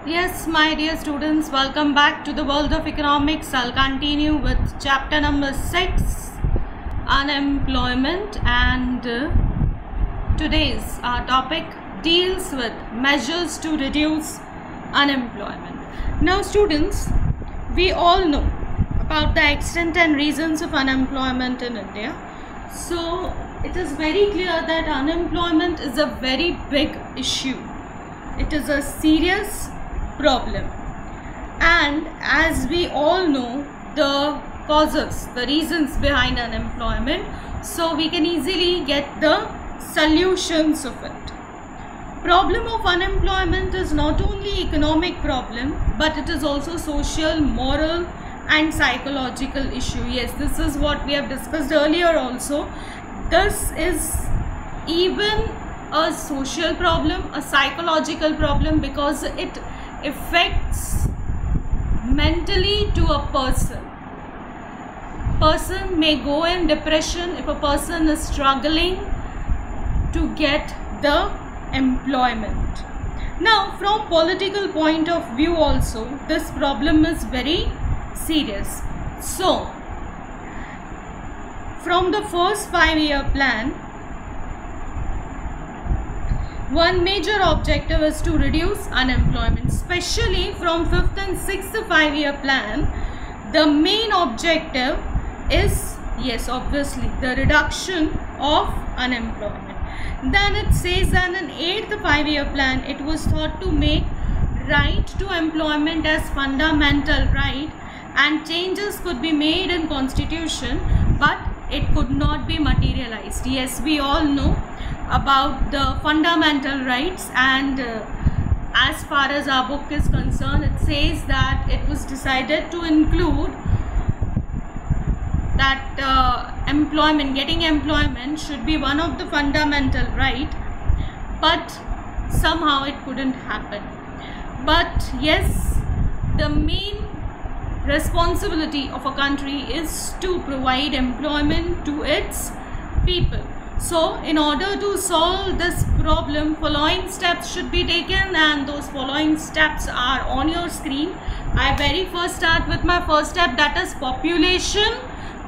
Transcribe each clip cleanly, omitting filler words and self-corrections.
Yes, my dear students, welcome back to the world of economics. I'll continue with chapter number 6, unemployment, and today's our topic deals with measures to reduce unemployment. Now students, we all know about the extent and reasons of unemployment in India. So it is very clear that unemployment is a very big issue. It is a serious problem, and as we all know the causes, the reasons behind unemployment, so we can easily get the solutions of it. Problem of unemployment is not only economic problem, but it is also social, moral and psychological issue. Yes, this is what we have discussed earlier also. This is even a social problem, a psychological problem, because it affects mentally to a person. Person may go in depression if a person is struggling to get the employment. Now, from political point of view also, this problem is very serious. So, from the first 5-year plan, one major objective is to reduce unemployment, especially from 5th and 6th 5-year plan. The main objective is, yes, obviously, the reduction of unemployment. Then it says that in 8th 5-year plan, it was thought to make right to employment as fundamental right, and changes could be made in constitution, but it could not be materialized. Yes, we all know about the fundamental rights, and as far as our book is concerned, it says that it was decided to include that employment, getting employment should be one of the fundamental right, but somehow it couldn't happen. But yes, the main responsibility of a country is to provide employment to its people. So in order to solve this problem, following steps should be taken, and those following steps are on your screen. I very first start with my first step, that is population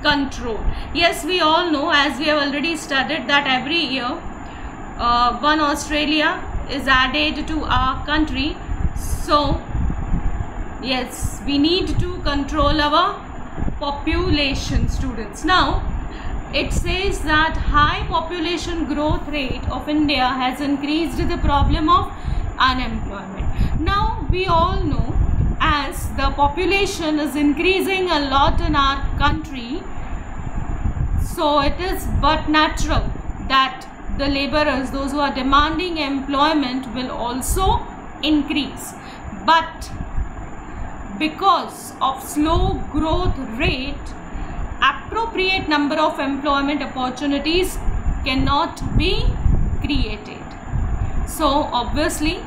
control. Yes, we all know, as we have already studied, that every year one Australia is added to our country. So yes, we need to control our population, students. Now it says that high population growth rate of India has increased the problem of unemployment. Now we all know, as the population is increasing a lot in our country, so it is but natural that the laborers, those who are demanding employment, will also increase. But because of slow growth rate, appropriate number of employment opportunities cannot be created. So obviously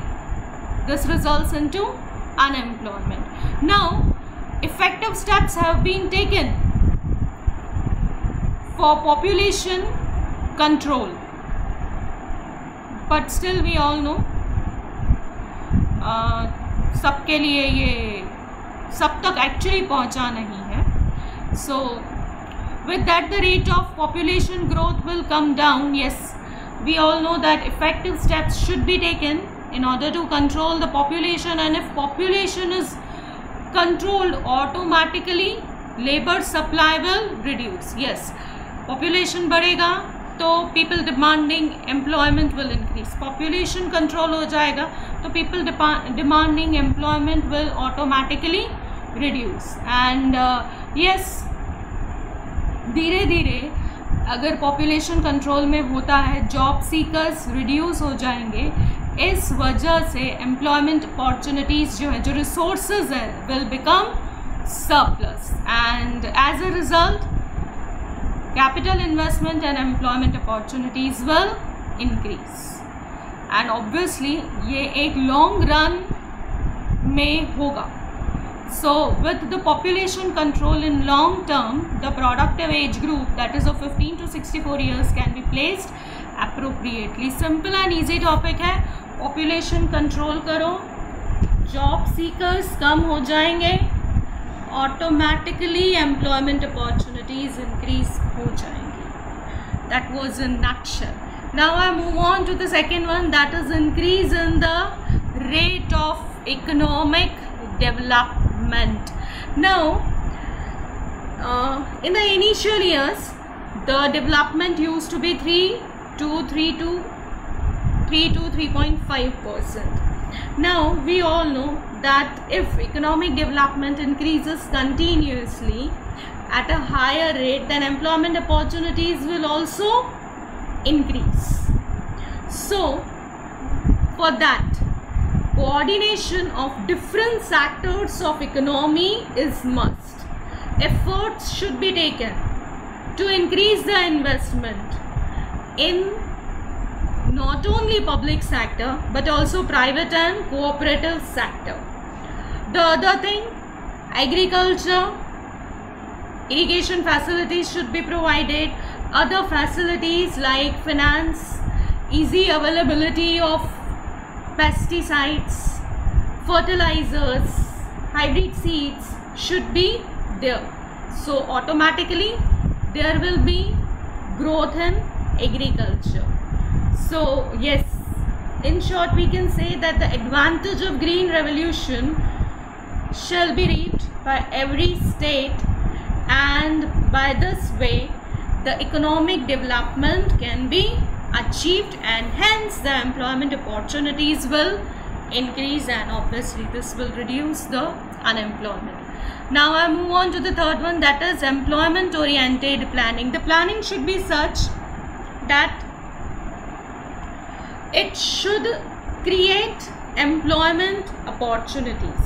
this results into unemployment. Now effective steps have been taken for population control, but still we all know सबके लिए ये सब तक actually पहुंचा नहीं है. So with that, the rate of population growth will come down. Yes, we all know that effective steps should be taken in order to control the population, and if population is controlled, automatically labor supply will reduce. Yes, population बढ़ेगा तो people demanding employment will increase. Population control हो जाएगा तो people demanding employment will automatically reduce. And yes, धीरे धीरे अगर population control में होता है, जॉब सीकर्स रिड्यूस हो जाएंगे. इस वजह से एम्प्लॉयमेंट अपॉर्चुनिटीज़ जो है, जो रिसोर्सेज है, will become surplus, and as a result capital investment and employment opportunities will increase. And obviously ये एक लॉन्ग रन में होगा. So with the population control in long term, the productive age group, that is of 15 to 64 years, can be placed appropriately. Simple and easy topic है. Population control करो, job seekers कम हो जाएंगे, automatically employment opportunities increase हो जाएंगी. That was in nutshell. Now I move on to the second one, that is increase in the rate of economic development. Now, in the initial years, the development used to be 3.5%. Now, we all know that if economic development increases continuously at a higher rate, then employment opportunities will also increase. So, for that, coordination of different sectors of economy is must. Efforts should be taken to increase the investment in not only public sector but also private and cooperative sector. The other thing, agriculture, irrigation facilities should be provided. Other facilities like finance, easy availability of pesticides, fertilizers, hybrid seeds should be there. So automatically there will be growth in agriculture. So yes, in short we can say that the advantage of green revolution shall be reaped by every state, and by this way the economic development can be achieved, and hence the employment opportunities will increase, and obviously this will reduce the unemployment. Now I move on to the third one, that is employment oriented planning. The planning should be such that it should create employment opportunities.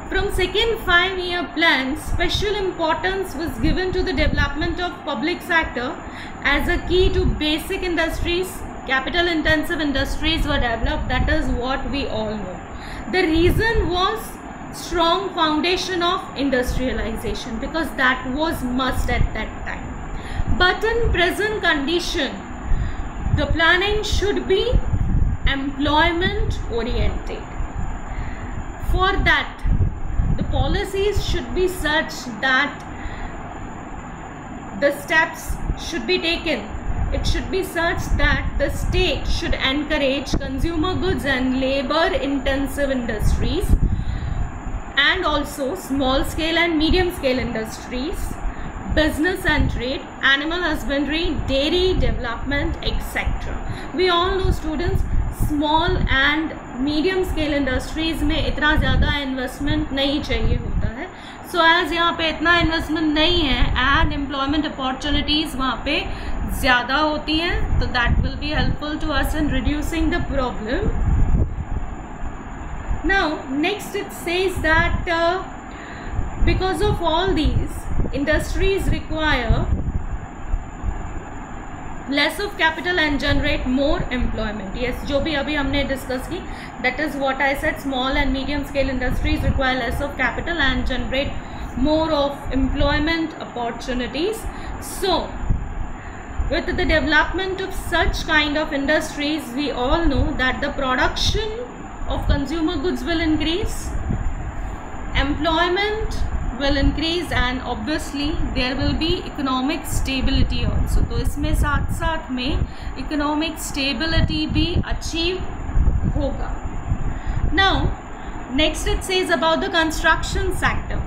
From second 5-year plan, special importance was given to the development of public sector as a key to basic industries. Capital intensive industries were developed, that is what we all know. The reason was strong foundation of industrialization, because that was must at that time. But in present condition, the planning should be employment oriented. For that, the policies should be such that the steps should be taken. It should be such that the state should encourage consumer goods and labor intensive industries, and also small scale and medium scale industries, business and trade, animal husbandry, dairy development, etc. We all know students, small and medium scale industries में इतना ज़्यादा investment नहीं चाहिए होता है. So as यहाँ पे इतना इन्वेस्टमेंट नहीं है एंड एम्प्लॉयमेंट अपॉर्चुनिटीज़ वहाँ पे ज़्यादा होती हैं, तो that will be helpful to us in reducing the problem. Now next it says that because of all these industries require less of capital and generate more employment. Yes, जो भी अभी हमने डिस्कस की, that is what I said. Small and medium scale industries require less of capital and generate more of employment opportunities. So with the development of such kind of industries, we all know that the production of consumer goods will increase, employment will increase, and obviously there will be economic stability also. तो इसमें साथ साथ में economic stability भी achieve होगा. Now next it says about the construction sector.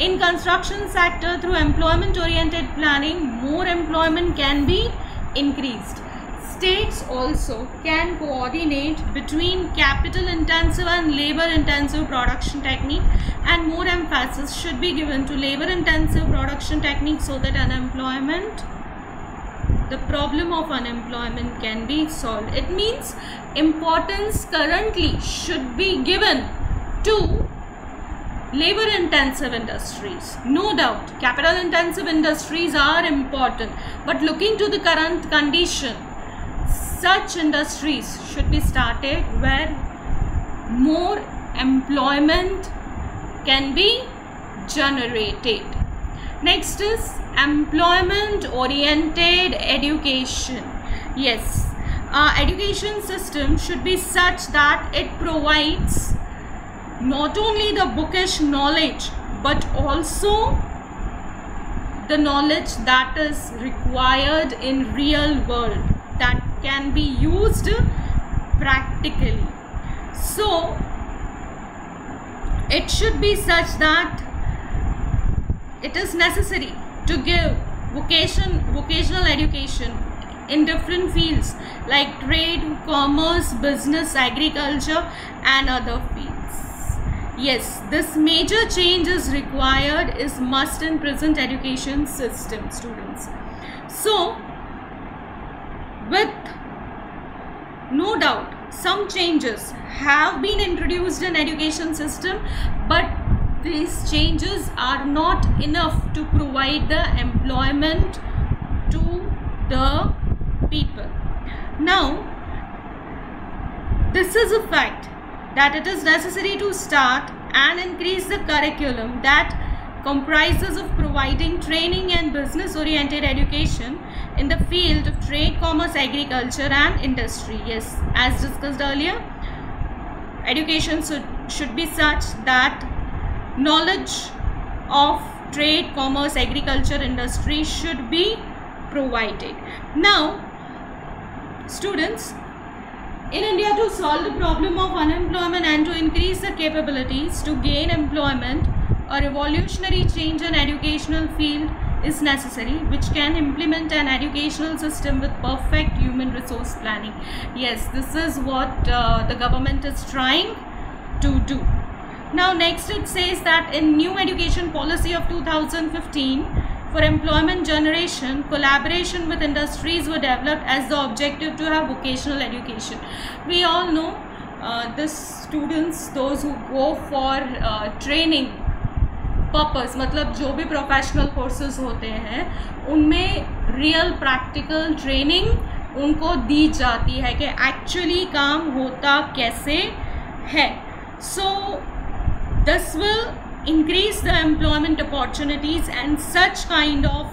In construction sector, through employment oriented planning, more employment can be increased. States also can coordinate between capital intensive and labor intensive production technique, and more emphasis should be given to labor intensive production technique so that the problem of unemployment can be solved. It means importance currently should be given to labor intensive industries. No doubt capital intensive industries are important, but looking to the current condition, such industries should be started where more employment can be generated. Next is employment oriented education. Yes, our education system should be such that it provides not only the bookish knowledge but also the knowledge that is required in real world, that can be used practically. So it should be such that it is necessary to give vocational education in different fields like trade, commerce, business, agriculture and other fields. Yes, this major change is required, is must in present education system, students. So with no doubt some changes have been introduced in education system, but these changes are not enough to provide the employment to the people. Now, this is a fact that it is necessary to start and increase the curriculum that comprises of providing training and business oriented education in the field of trade, commerce, agriculture and industry. Yes, as discussed earlier, education should be such that knowledge of trade, commerce, agriculture, industry should be provided. Now, students, in India, to solve the problem of unemployment and to increase the capabilities to gain employment, a revolutionary change in educational field is necessary, which can implement an educational system with perfect human resource planning. Yes, this is what the government is trying to do. Now next it says that in new education policy of 2015 for employment generation, collaboration with industries were developed as the objective to have vocational education. We all know the students, those who go for training purpose, मतलब जो भी professional courses होते हैं उनमें real practical training उनको दी जाती है कि एक्चुअली काम होता कैसे है. So this will increase the employment opportunities, and such kind of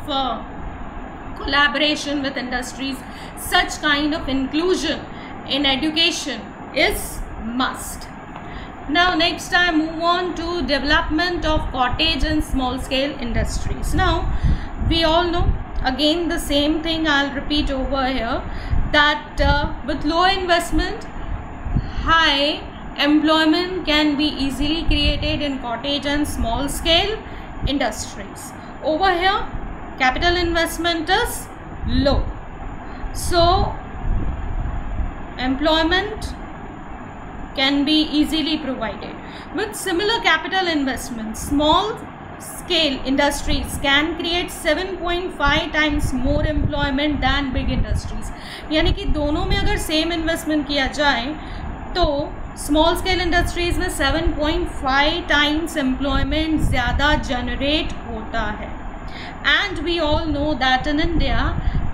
collaboration with industries, such kind of inclusion in education is must. Now next I move on to development of cottage and small scale industries. Now we all know, again the same thing I'll repeat over here, that with low investment, high employment can be easily created in cottage and small scale industries. Over here capital investment is low, so employment can be easily provided. With similar capital investments, small scale industries can create 7.5 times more employment than big industries. यानी कि दोनों में अगर same investment किया जाए तो small scale industries में 7.5 times employment ज़्यादा जनरेट होता है. And we all know that in India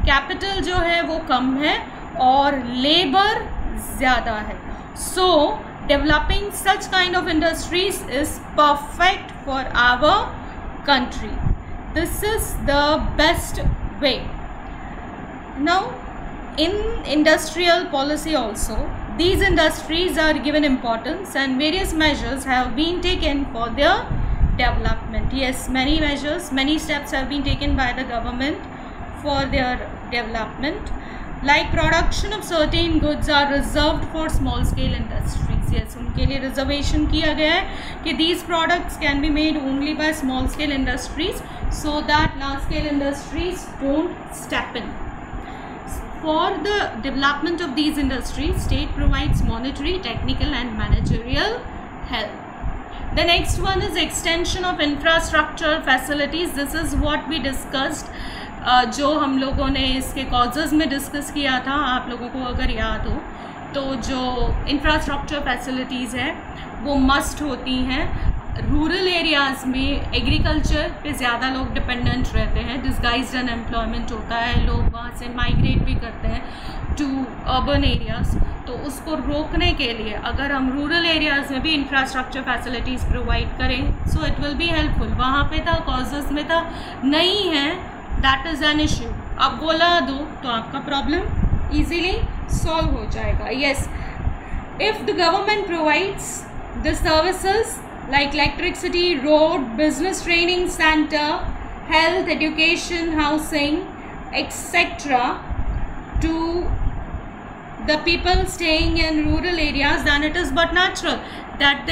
capital जो है वो कम है और लेबर ज़्यादा है. So developing such kind of industries is perfect for our country. This is the best way. Now in industrial policy also, these industries are given importance and various measures have been taken for their development. Yes, many measures, many steps have been taken by the government for their development, like production of certain goods are reserved for small scale industries. Yes, उनके लिए reservation किया गया है कि these products can be made only by small scale industries so that large scale industries don't step in. For the development of these industries, state provides monetary, technical and managerial help. The next one is extension of infrastructure facilities. This is what we discussed, जो हम लोगों ने इसके causes में discuss किया था. आप लोगों को अगर याद हो तो जो इंफ्रास्ट्रक्चर फैसिलिटीज़ है वो मस्ट होती हैं. रूरल एरियाज़ में एग्रीकल्चर पे ज़्यादा लोग डिपेंडेंट रहते हैं, डिस्गाइज्ड अनएम्प्लॉयमेंट होता है, लोग वहाँ से माइग्रेट भी करते हैं टू अर्बन एरियाज़. तो उसको रोकने के लिए अगर हम रूरल एरियाज़ में भी इंफ्रास्ट्रक्चर फैसिलिटीज़ प्रोवाइड करें so it will be helpful. वहाँ पे था कॉजेज़ में था, नहीं है, दैट इज़ एन इशू. अब बोला दो तो आपका प्रॉब्लम easily solve हो जाएगा. Yes, if the government provides the services like electricity, road, business training center, health, education, housing, etc. to the people staying in rural areas, then it is but natural that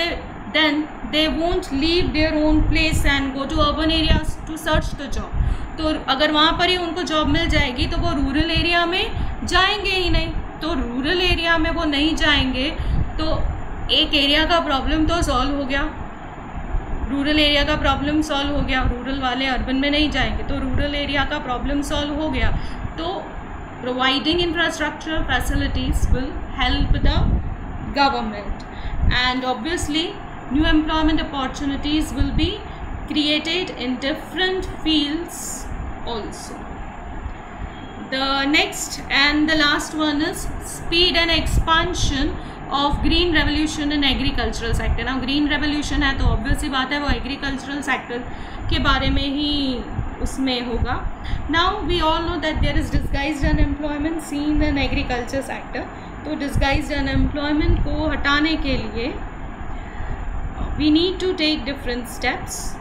they won't leave their own place and go to urban areas to search the job. तो अगर वहाँ पर ही उनको job मिल जाएगी तो वो rural area में जाएंगे ही नहीं. तो रूरल एरिया में वो नहीं जाएंगे तो एक एरिया का प्रॉब्लम तो सॉल्व हो गया, रूरल एरिया का प्रॉब्लम सॉल्व हो गया. रूरल वाले अर्बन में नहीं जाएंगे तो रूरल एरिया का प्रॉब्लम सॉल्व हो गया. तो providing infrastructure facilities will help the government, and obviously new employment opportunities will be created in different fields also. The next and the last one is speed and expansion of green revolution in agricultural sector. Now green revolution है तो obvious ही बात है वो agricultural sector के बारे में ही उसमें होगा. Now we all know that there is disguised unemployment seen in agriculture sector. तो disguised unemployment को हटाने के लिए we need to take different steps.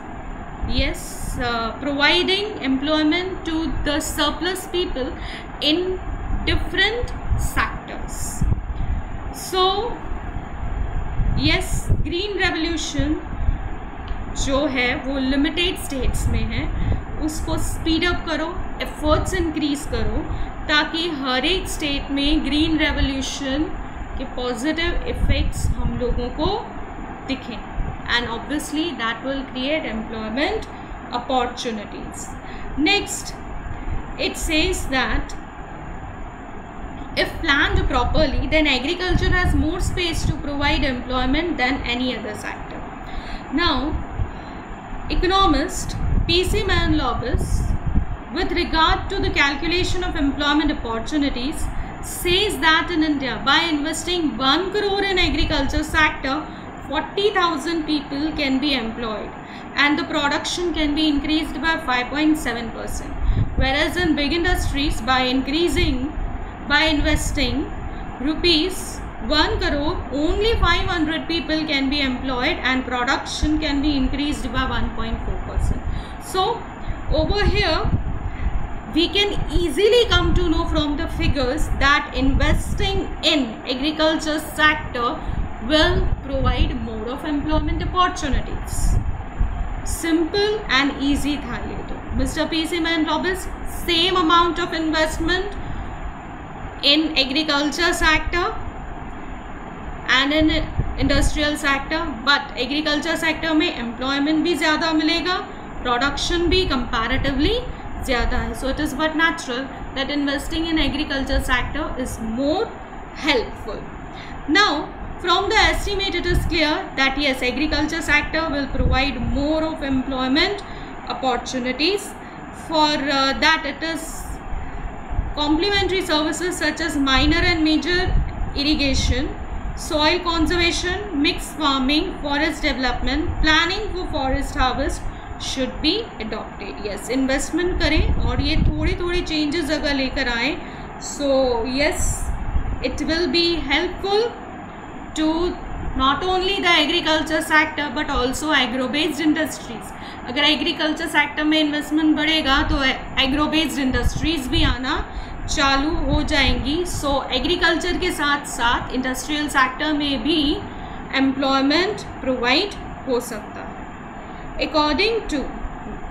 Yes, providing employment to the surplus people in different sectors. So yes, green revolution जो है वो limited states में है, उसको स्पीड अप करो, एफर्ट्स इंक्रीज करो ताकि हर एक स्टेट में ग्रीन रेवोल्यूशन के पॉजिटिव इफ़ेक्ट्स हम लोगों को दिखें, and obviously that will create employment opportunities. Next it says that if planned properly, then agriculture has more space to provide employment than any other sector. Now, economist P.C. Manlobis, with regard to the calculation of employment opportunities, says that in India, by investing 1 crore in agriculture sector, 40,000 people can be employed and the production can be increased by 5.7%. Whereas in big industries, by investing rupees 1 crore, only 500 people can be employed and production can be increased by 1.4%. So over here we can easily come to know from the figures that investing in agriculture sector will provide more of employment opportunities. Simple and easy tha ye to. Mr. P.C. Manlobis, same amount of investment in agriculture sector and in industrial sector, but agriculture sector में employment भी ज़्यादा मिलेगा, production भी comparatively ज़्यादा है. So it is but natural that investing in agriculture sector is more helpful. Now from the estimate it is clear that yes, agriculture sector will provide more of employment opportunities. For that it is complementary services such as minor and major irrigation, soil conservation, mixed farming, forest development, planning for forest harvest should be adopted. Yes, investment करें और ये थोड़ी changes अगर लेकर आए, so yes, it will be helpful to not only the agriculture sector but also agro based industries. अगर agriculture sector में investment बढ़ेगा तो एग्रो बेस्ड इंडस्ट्रीज भी आना चालू हो जाएंगी. सो एग्रीकल्चर के साथ साथ इंडस्ट्रियल सेक्टर में भी एम्प्लॉयमेंट प्रोवाइड हो सकता है. According to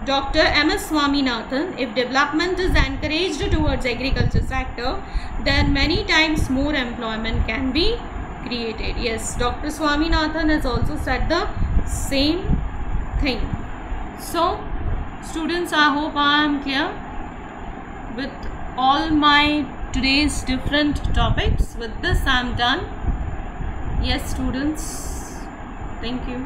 Dr. M.S. Swaminathan, if development is encouraged towards agriculture sector, then many times more employment can be created. Yes, Dr. Swaminathan has also said the same thing. So students, I hope I am clear with all my today's different topics. With this I am done. Yes students, thank you.